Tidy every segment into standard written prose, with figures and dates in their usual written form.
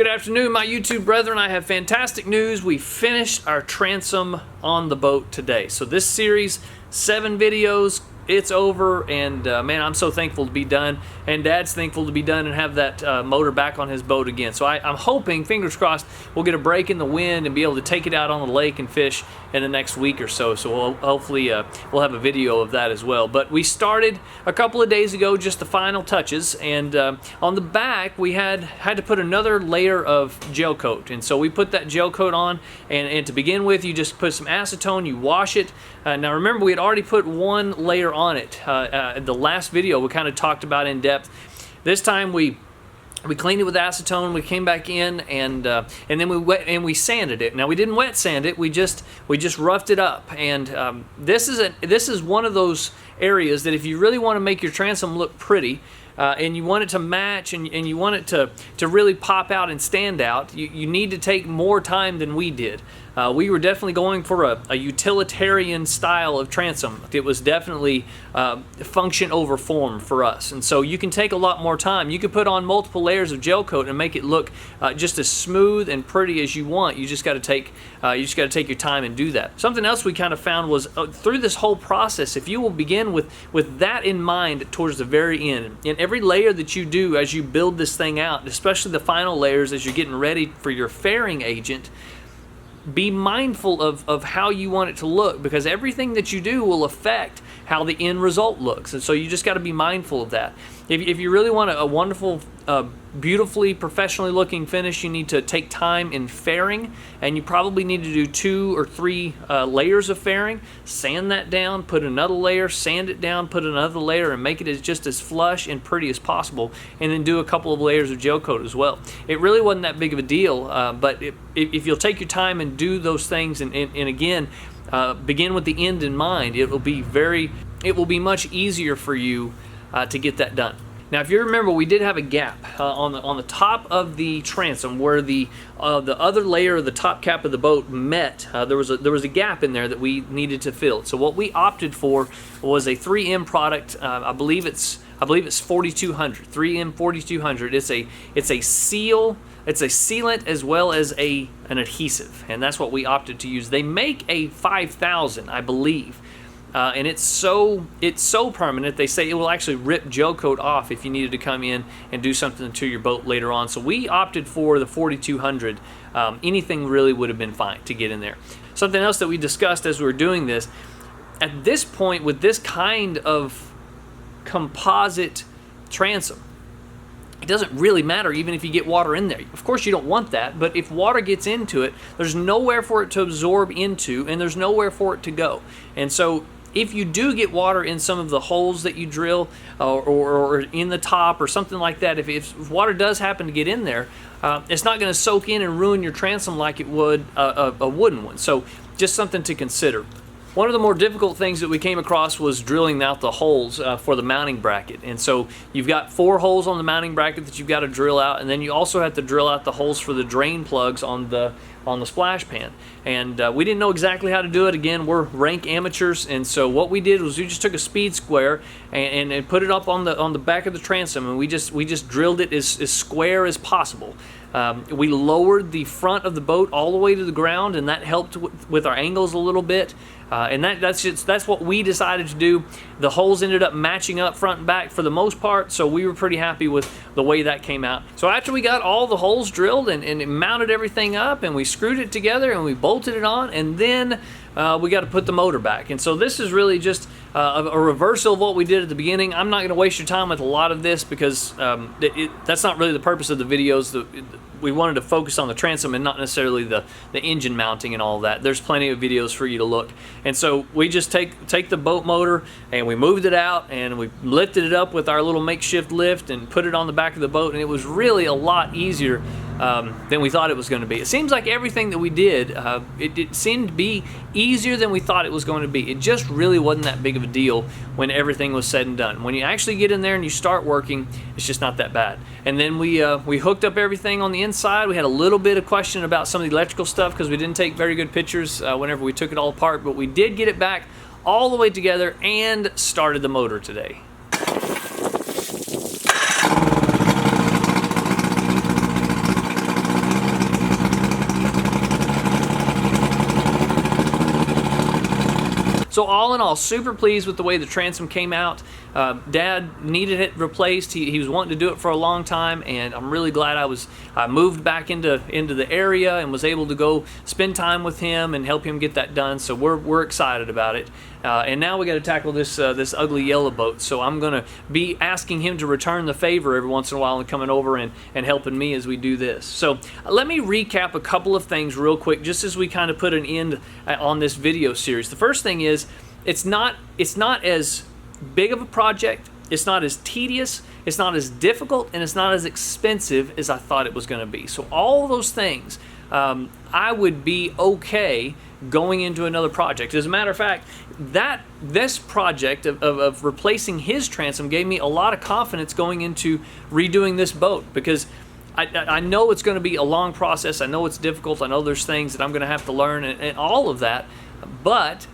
Good afternoon, my YouTube brethren. I have fantastic news. We finished our transom on the boat today. So this series, 7 videos, it's over, and man, I'm so thankful to be done, and Dad's thankful to be done and have that motor back on his boat again. So I'm hoping, fingers crossed, we'll get a break in the wind and be able to take it out on the lake and fish in the next week or so. So hopefully we'll have a video of that as well. But we started a couple of days ago, just the final touches, and on the back we had to put another layer of gel coat, and so we put that gel coat on, and to begin with, you just put some acetone, you wash it. Now remember, we had already put one layer on it. The last video we kind of talked about in depth. This time we cleaned it with acetone. We came back in and then we sanded it. Now we didn't wet sand it. We just roughed it up. And this is one of those areas that if you really want to make your transom look pretty, and you want it to match, and you want it to really pop out and stand out, you need to take more time than we did. We were definitely going for a utilitarian style of transom. It was definitely function over form for us, and so you can take a lot more time. You could put on multiple layers of gel coat and make it look just as smooth and pretty as you want. You just got to take your time and do that. Something else we kind of found was through this whole process, if you will begin with that in mind towards the very end, in every layer that you do as you build this thing out, especially the final layers as you're getting ready for your fairing agent, be mindful of how you want it to look, because everything that you do will affect how the end result looks. And so you just got to be mindful of that. If you really want a wonderful, beautifully, professionally looking finish, you need to take time in fairing, and you probably need to do 2 or 3 layers of fairing. Sand that down, put another layer, sand it down, put another layer, and make it just as flush and pretty as possible, and then do a couple of layers of gel coat as well. It really wasn't that big of a deal, but if you'll take your time and do those things, and again, begin with the end in mind, it will be much easier for you to get that done. Now, if you remember, we did have a gap on the top of the transom where the other layer of the top cap of the boat met. There was a gap in there that we needed to fill. So what we opted for was a 3M product. I believe it's 4200, 3M 4200. It's a seal. It's a sealant as well as an adhesive, and that's what we opted to use. They make a 5000, I believe. And it's so permanent, they say it will actually rip gel coat off if you needed to come in and do something to your boat later on. So we opted for the 4200. Anything really would have been fine to get in there. Something else that we discussed as we were doing this, at this point with this kind of composite transom, it doesn't really matter even if you get water in there. Of course you don't want that, but if water gets into it, there's nowhere for it to absorb into, and there's nowhere for it to go. And so if you do get water in some of the holes that you drill, or in the top or something like that, if water does happen to get in there, it's not going to soak in and ruin your transom like it would a wooden one. So just something to consider. One of the more difficult things that we came across was drilling out the holes for the mounting bracket. And so you've got 4 holes on the mounting bracket that you've got to drill out, and then you also have to drill out the holes for the drain plugs on the splash pan. And we didn't know exactly how to do it. Again, we're rank amateurs, and so what we did was we just took a speed square and put it up on the back of the transom, and we just drilled it as square as possible. We lowered the front of the boat all the way to the ground, and that helped with our angles a little bit. And that's what we decided to do. The holes ended up matching up front and back for the most part, so we were pretty happy with the way that came out. So after we got all the holes drilled and mounted everything up, and we screwed it together and we bolted it on, and then we got to put the motor back. And so this is really just a reversal of what we did at the beginning. I'm not going to waste your time with a lot of this, because that's not really the purpose of the videos. We wanted to focus on the transom and not necessarily the engine mounting and all that. There's plenty of videos for you to look. And so we just take the boat motor, and we moved it out, and we lifted it up with our little makeshift lift and put it on the back of the boat, and it was really a lot easier than we thought it was going to be. It seems like everything that we did, it seemed to be easier than we thought it was going to be. It just really wasn't that big of a deal when everything was said and done. When you actually get in there and you start working, it's just not that bad. And then we hooked up everything on the inside. We had a little bit of question about some of the electrical stuff because we didn't take very good pictures whenever we took it all apart, but we did get it back all the way together and started the motor today. in all, super pleased with the way the transom came out. Dad needed it replaced. He was wanting to do it for a long time, and I'm really glad I moved back into the area and was able to go spend time with him and help him get that done. So we're excited about it. And now we got to tackle this ugly yellow boat. So I'm going to be asking him to return the favor every once in a while and coming over and helping me as we do this. So let me recap a couple of things real quick, just as we kind of put an end on this video series. The first thing is, it's not as big of a project, it's not as tedious, it's not as difficult, and it's not as expensive as I thought it was going to be. So all those things, I would be okay going into another project. As a matter of fact, this project of replacing his transom gave me a lot of confidence going into redoing this boat, because I know it's going to be a long process. I know it's difficult. I know there's things that I'm going to have to learn and all of that, but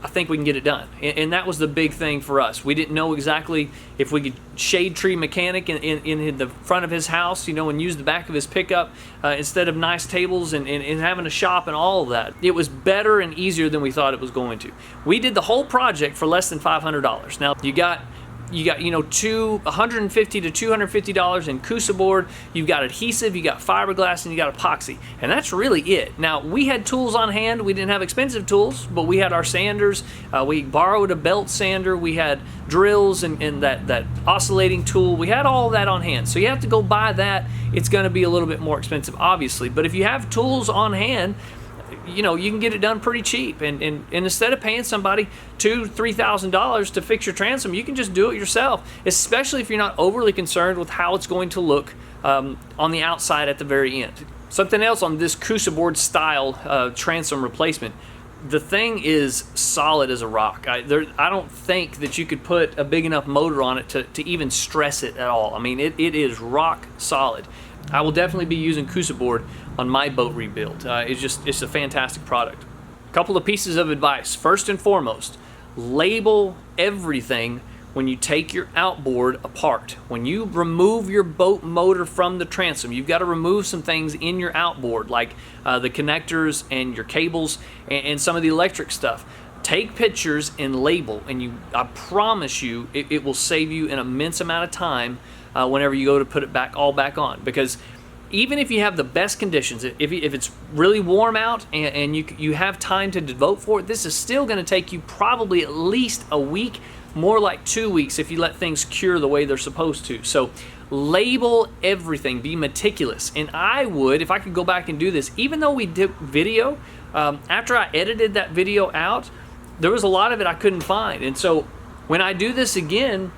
I think we can get it done. And that was the big thing for us. We didn't know exactly if we could shade tree mechanic in the front of his house, and use the back of his pickup instead of nice tables and having a shop and all of that. It was better and easier than we thought it was going to. We did the whole project for less than $500. Now, you got $150 to $250 in Cusa board, you've got adhesive, you got fiberglass, and you got epoxy, and that's really it. Now, we had tools on hand. We didn't have expensive tools, but we had our sanders. We borrowed a belt sander. We had drills and that oscillating tool. We had all of that on hand. So you have to go buy that. It's going to be a little bit more expensive, obviously, but if you have tools on hand, you can get it done pretty cheap, and instead of paying somebody $2,000-$3,000 to fix your transom, you can just do it yourself, especially if you're not overly concerned with how it's going to look on the outside at the very end. Something else on this Cusa board style transom replacement, the thing is solid as a rock. I don't think that you could put a big enough motor on it to even stress it at all. I mean, it is rock solid. I will definitely be using Cusa board on my boat rebuild. It's a fantastic product. A couple of pieces of advice. First and foremost, label everything when you take your outboard apart. When you remove your boat motor from the transom, you've got to remove some things in your outboard, like the connectors and your cables and some of the electric stuff. Take pictures and label, and I promise you it will save you an immense amount of time whenever you go to put it all back on. Because even if you have the best conditions, if it's really warm out and you have time to devote for it, this is still going to take you probably at least a week, more like 2 weeks if you let things cure the way they're supposed to. So label everything, be meticulous. And I would, if I could go back and do this, even though we did video, after I edited that video out, there was a lot of it I couldn't find. And so when I do this again,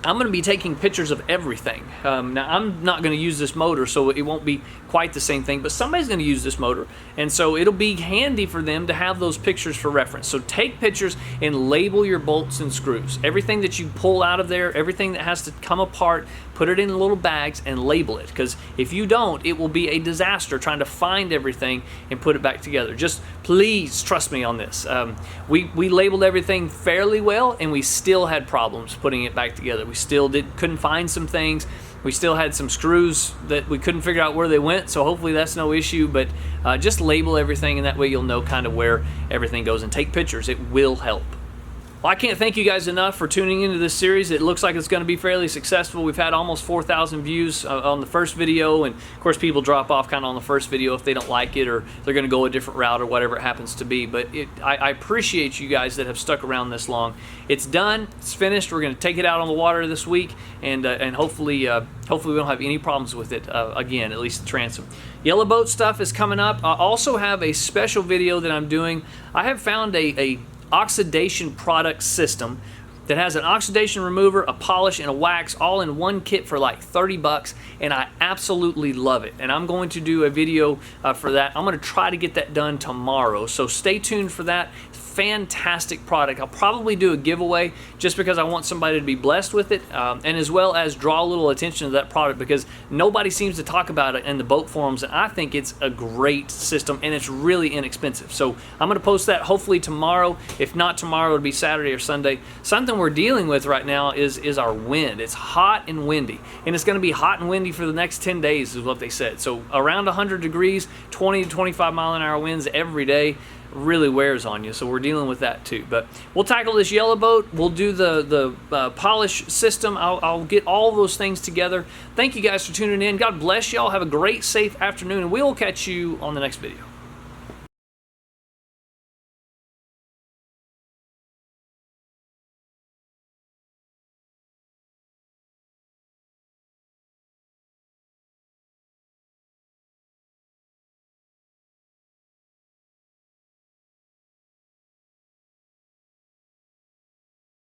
I'm going to be taking pictures of everything. Now, I'm not going to use this motor, so it won't be quite the same thing, but somebody's going to use this motor, and so it'll be handy for them to have those pictures for reference. So take pictures and label your bolts and screws. Everything that you pull out of there, everything that has to come apart, put it in little bags and label it, because if you don't, it will be a disaster trying to find everything and put it back together. Just please trust me on this. We labeled everything fairly well, and we still had problems putting it back together. We still couldn't find some things. We still had some screws that we couldn't figure out where they went, so hopefully that's no issue, but just label everything, and that way you'll know kind of where everything goes, and take pictures. It will help. Well, I can't thank you guys enough for tuning into this series. It looks like it's going to be fairly successful. We've had almost 4,000 views on the first video, and of course people drop off kind of on the first video if they don't like it, or they're going to go a different route, or whatever it happens to be. But I appreciate you guys that have stuck around this long. It's done. It's finished. We're going to take it out on the water this week, and hopefully we don't have any problems with it again, at least the transom. Yellow boat stuff is coming up. I also have a special video that I'm doing. I have found a oxidation product system that has an oxidation remover, a polish, and a wax all in one kit for like 30 bucks, and I absolutely love it. And I'm going to do a video for that. I'm going to try to get that done tomorrow, so stay tuned for that. Fantastic product. I'll probably do a giveaway just because I want somebody to be blessed with it, and as well as draw a little attention to that product, because nobody seems to talk about it in the boat forums, and I think it's a great system, and it's really inexpensive. So I'm going to post that hopefully tomorrow. If not tomorrow, it'll be Saturday or Sunday. Something we're dealing with right now is our wind. It's hot and windy, and it's going to be hot and windy for the next 10 days is what they said. So around 100 degrees, 20 to 25 mile an hour winds every day. really wears on you. So we're dealing with that too. But we'll tackle this yellow boat. We'll do the polish system. I'll get all those things together. Thank you guys for tuning in. God bless y'all. Have a great, safe afternoon, and we will catch you on the next video.